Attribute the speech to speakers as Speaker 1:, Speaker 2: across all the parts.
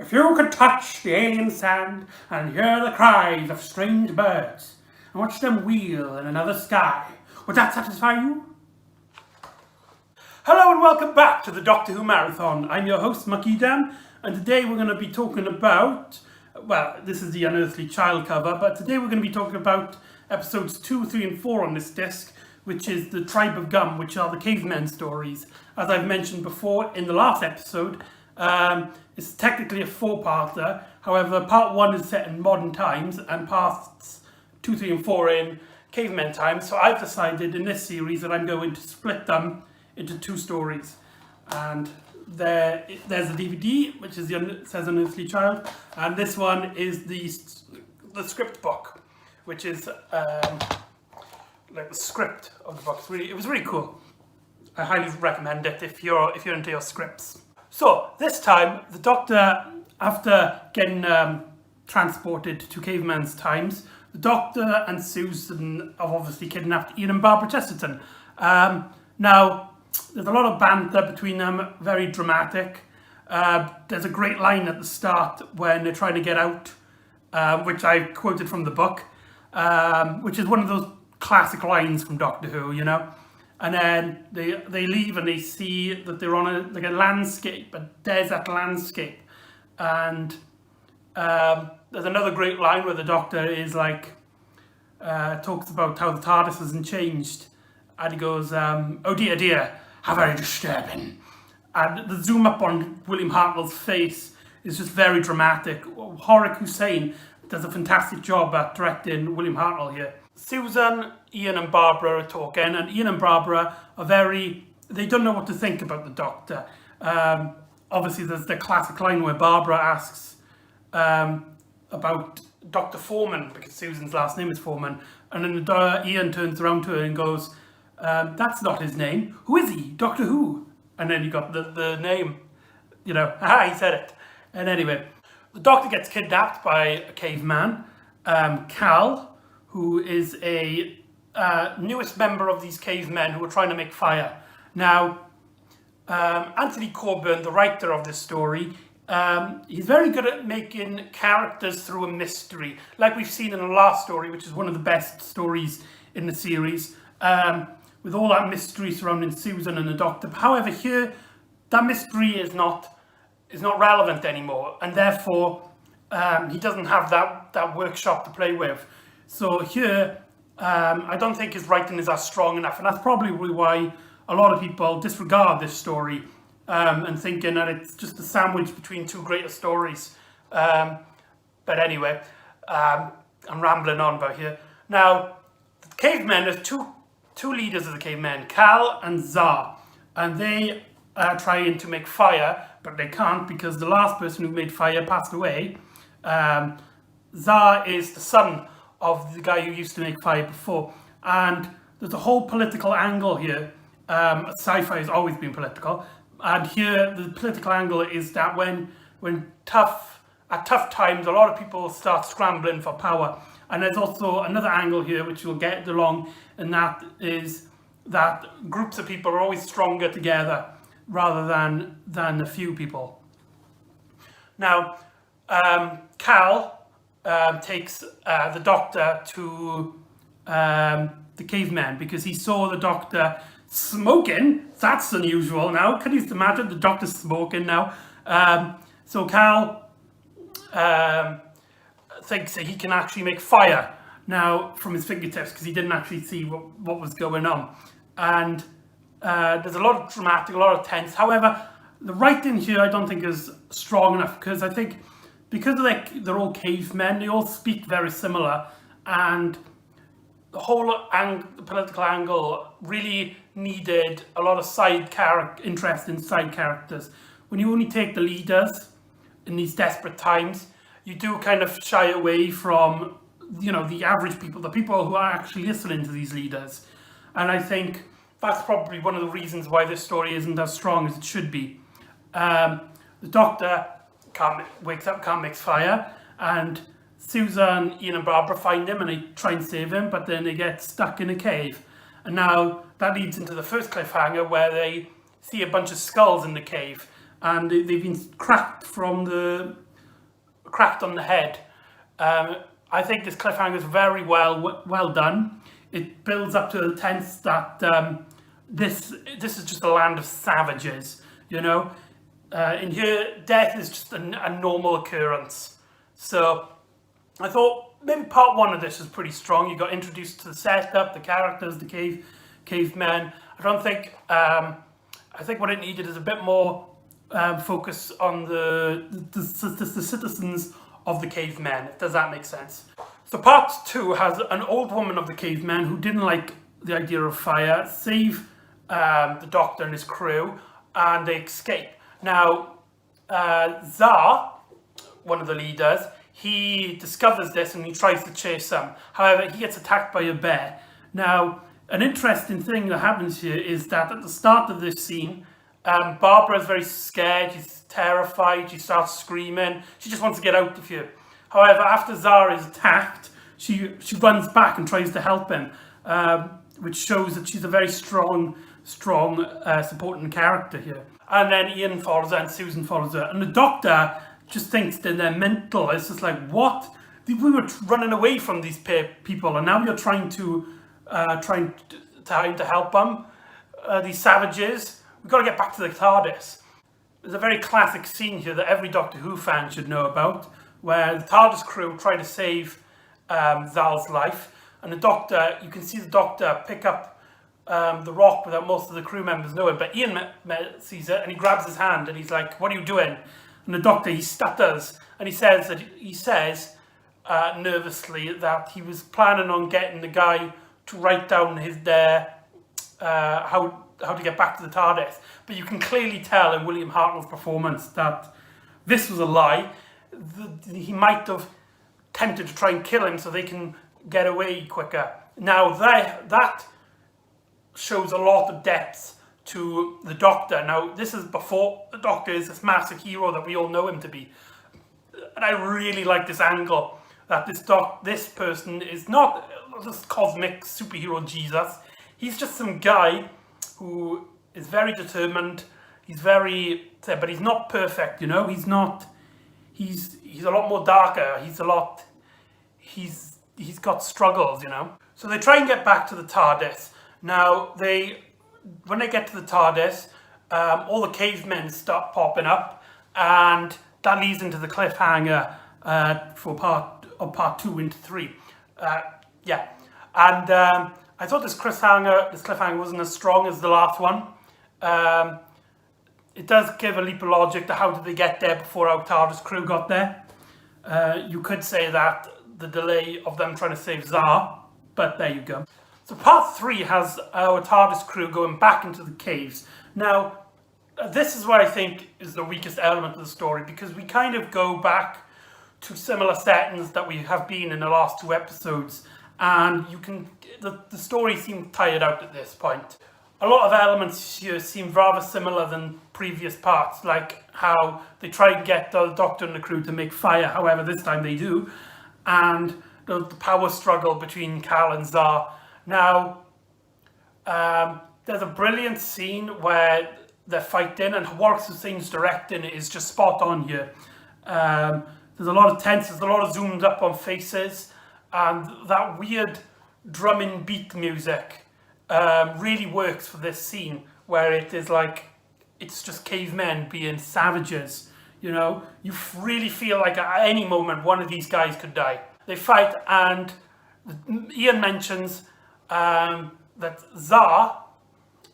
Speaker 1: If you could touch the alien sand and hear the cries of strange birds and watch them wheel in another sky, would that satisfy you? Hello and welcome back to the Doctor Who Marathon. I'm your host McEdam, and today we're going to be talking about, well, this is the Unearthly Child cover, but today we're going to be talking about episodes 2, 3 and 4 on this disc, which is the Tribe of Gum, which are the cavemen stories. As I've mentioned before in the last episode, it's technically a 4-parter. However, part 1 is set in modern times and parts 2, 3 and 4 in cavemen times. So I've decided in this series that I'm going to split them into 2 stories. And there's the DVD, which says Unearthly Child, and this one is the script book, which is like the script of the book. It was really cool. I highly recommend it if you're into your scripts. So this time, the Doctor, after getting transported to caveman's times, the Doctor and Susan have obviously kidnapped Ian and Barbara Chesterton. Now, there's a lot of banter between them, very dramatic. There's a great line at the start when they're trying to get out, which I quoted from the book, which is one of those classic lines from Doctor Who, you know. And then they leave and they see that they're on a landscape, a desert landscape. And there's another great line where the Doctor is like, talks about how the TARDIS hasn't changed. And he goes, oh dear, how very disturbing. And the zoom up on William Hartnell's face is just very dramatic. Hussein does a fantastic job at directing William Hartnell here. Susan, Ian and Barbara are talking, and Ian and Barbara are they don't know what to think about the Doctor. Obviously there's the classic line where Barbara asks about Dr. Foreman, because Susan's last name is Foreman, and then Ian turns around to her and goes, that's not his name. Who is he? Doctor Who? And then you got the name, you know, he said it. And anyway, the Doctor gets kidnapped by a caveman, Carole, who is a newest member of these cavemen who are trying to make fire. Now, Anthony Coburn, the writer of this story, he's very good at making characters through a mystery, like we've seen in the last story, which is one of the best stories in the series, with all that mystery surrounding Susan and the Doctor. However, here, that mystery is not relevant anymore, and therefore he doesn't have that workshop to play with. So here, I don't think his writing is as strong enough, and that's probably why a lot of people disregard this story and thinking that it's just a sandwich between 2 greater stories. But anyway, I'm rambling on about here. Now, the cavemen, there's two leaders of the cavemen, Cal and Zar, and they are trying to make fire, but they can't because the last person who made fire passed away. Zar is the son of the guy who used to make fire before, and there's a whole political angle here. Sci-fi has always been political, and here the political angle is that when at tough times, a lot of people start scrambling for power. And there's also another angle here which we'll get along, and that is that groups of people are always stronger together rather than a few people. Now, Cal takes the Doctor to the caveman because he saw the Doctor smoking. That's unusual now. Can you imagine the Doctor smoking now? So Cal thinks that he can actually make fire now from his fingertips because he didn't actually see what was going on. And there's a lot of dramatic, a lot of tense. However, the writing here I don't think is strong enough because I think because they're all cavemen, they all speak very similar, and the whole political angle really needed a lot of interest in side characters. When you only take the leaders in these desperate times, you do kind of shy away from, you know, the average people, the people who are actually listening to these leaders. And I think that's probably one of the reasons why this story isn't as strong as it should be. The Doctor wakes up, can't make fire, and Susan, Ian and Barbara find him and they try and save him, but then they get stuck in a cave. And now that leads into the first cliffhanger where they see a bunch of skulls in the cave, and they've been cracked from the cracked on the head. I think this cliffhanger is very well done. It builds up to the tense that this is just a land of savages, you know. In here, death is just a normal occurrence. So I thought maybe part one of this is pretty strong. You got introduced to the setup, the characters, the cavemen. I think what it needed is a bit more focus on the citizens of the cavemen. Does that make sense? So part two has an old woman of the cavemen who didn't like the idea of fire, save the doctor and his crew, and they escape. Now, Zar, one of the leaders, he discovers this and he tries to chase them. However, he gets attacked by a bear. Now, an interesting thing that happens here is that at the start of this scene, Barbara is very scared, she's terrified, she starts screaming, she just wants to get out of here. However, after Zara is attacked, she runs back and tries to help him, which shows that she's a very strong supporting character here. And then Ian follows her and Susan follows her. And the doctor just thinks that they're mental. It's just like, what? We were running away from these people and now you're trying to help them, these savages. We've got to get back to the TARDIS. There's a very classic scene here that every Doctor Who fan should know about, where the TARDIS crew try to save Zal's life, and you can see the Doctor pick up the rock without most of the crew members knowing, but Ian sees it and he grabs his hand and he's like, what are you doing? And the Doctor, he stutters and he says nervously that he was planning on getting the guy to write down how to get back to the TARDIS. But you can clearly tell in William Hartnell's performance that this was a lie. He might have tempted to try and kill him so they can get away quicker. Now that shows a lot of depth to the Doctor. Now this is before the Doctor is this massive hero that we all know him to be. And I really like this angle that this person is not this cosmic superhero Jesus. He's just some guy who is very determined. But he's not perfect, you know. He's a lot more darker. He's got struggles, you know. So they try and get back to the TARDIS. Now when they get to the TARDIS, all the cavemen start popping up, and that leads into the cliffhanger for part 2 into 3. And I thought this cliffhanger wasn't as strong as the last one. It does give a leap of logic to how did they get there before our TARDIS crew got there. You could say that the delay of them trying to save Zar, but there you go. So part 3 has our TARDIS crew going back into the caves. Now, this is what I think is the weakest element of the story, because we kind of go back to similar settings that we have been in the last 2 episodes, and the story seems tired out at this point. A lot of elements here seem rather similar than previous parts, like how they try and get the Doctor and the crew to make fire, however this time they do, and the power struggle between Carole and Zar. Now, there's a brilliant scene where they're fighting, and Hussein's directing is just spot on here. There's a lot of tense, there's a lot of zoomed up on faces, and that weird drumming beat music really works for this scene, where it is like, it's just cavemen being savages, you know. You really feel like at any moment one of these guys could die. They fight, and Ian mentions that Zar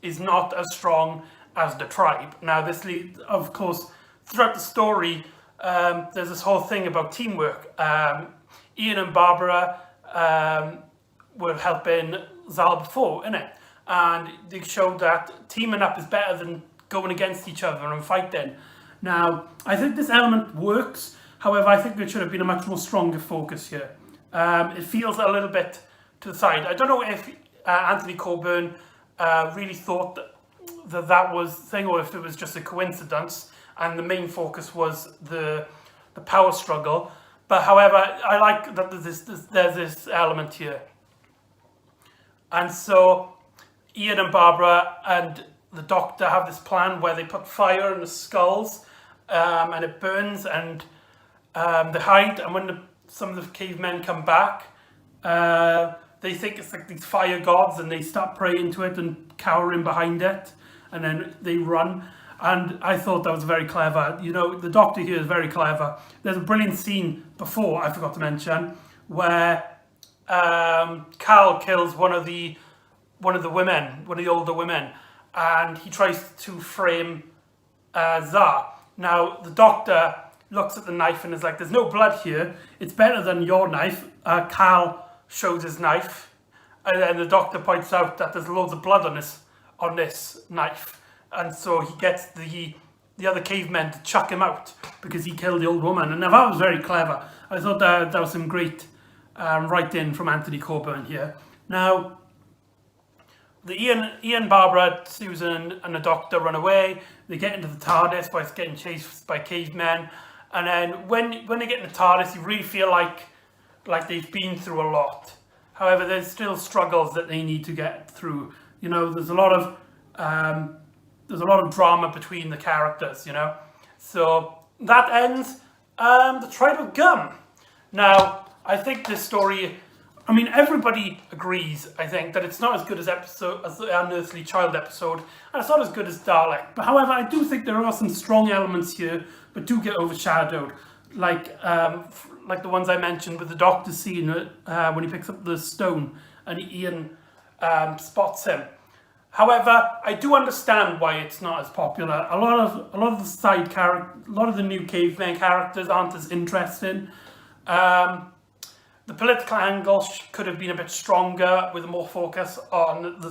Speaker 1: is not as strong as the tribe. Now this leads, of course, throughout the story, there's this whole thing about teamwork. Ian and Barbara were helping Zal before, innit? And they showed that teaming up is better than going against each other and fighting. Now, I think this element works. However, I think there should have been a much more stronger focus here. It feels a little bit to the side. I don't know if Anthony Coburn really thought that was the thing, or if it was just a coincidence and the main focus was the power struggle. But however, I like that there's this element here. And so Ian and Barbara and the Doctor have this plan where they put fire in the skulls, and it burns, and They hide, and when some of the cavemen come back, they think it's like these fire gods, and they start praying to it and cowering behind it, and then they run. And I thought that was very clever. You know, the Doctor here is very clever. There's a brilliant scene before, I forgot to mention, where Carole kills one of the women, one of the older women, and he tries to frame Zar. Now, the Doctor looks at the knife and is like, there's no blood here. It's better than your knife. Carole shows his knife, and then the Doctor points out that there's loads of blood on this knife. And so he gets the other cavemen to chuck him out because he killed the old woman. And that was very clever. I thought that was some great writing from Anthony Coburn here. Now, the Ian, Barbara, Susan and the Doctor run away. They get into the TARDIS by getting chased by cavemen. And then when they get in the TARDIS, you really feel like they've been through a lot. However, there's still struggles that they need to get through. You know, there's a lot of drama between the characters, you know. So that ends the Tribe of Gum. Now, I think this story, I mean, everybody agrees, I think, that it's not as good as the Unearthly Child episode, and it's not as good as Dalek. But however, I do think there are some strong elements here, but do get overshadowed, like the ones I mentioned with the Doctor scene when he picks up the stone and Ian spots him. However, I do understand why it's not as popular. A lot of the side characters, a lot of the new caveman characters aren't as interesting. The political angle could have been a bit stronger, with more focus on the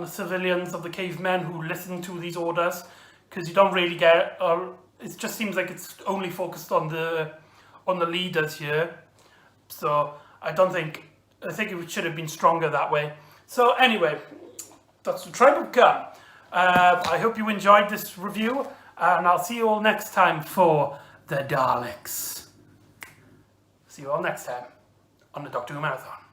Speaker 1: civilians of the cavemen who listen to these orders, because you don't really get. It just seems like it's only focused on the leaders here. So I think it should have been stronger that way. So anyway, that's the Tribe of Gum. I hope you enjoyed this review, and I'll see you all next time for the Daleks. See you all next time on the Doctor Who Marathon.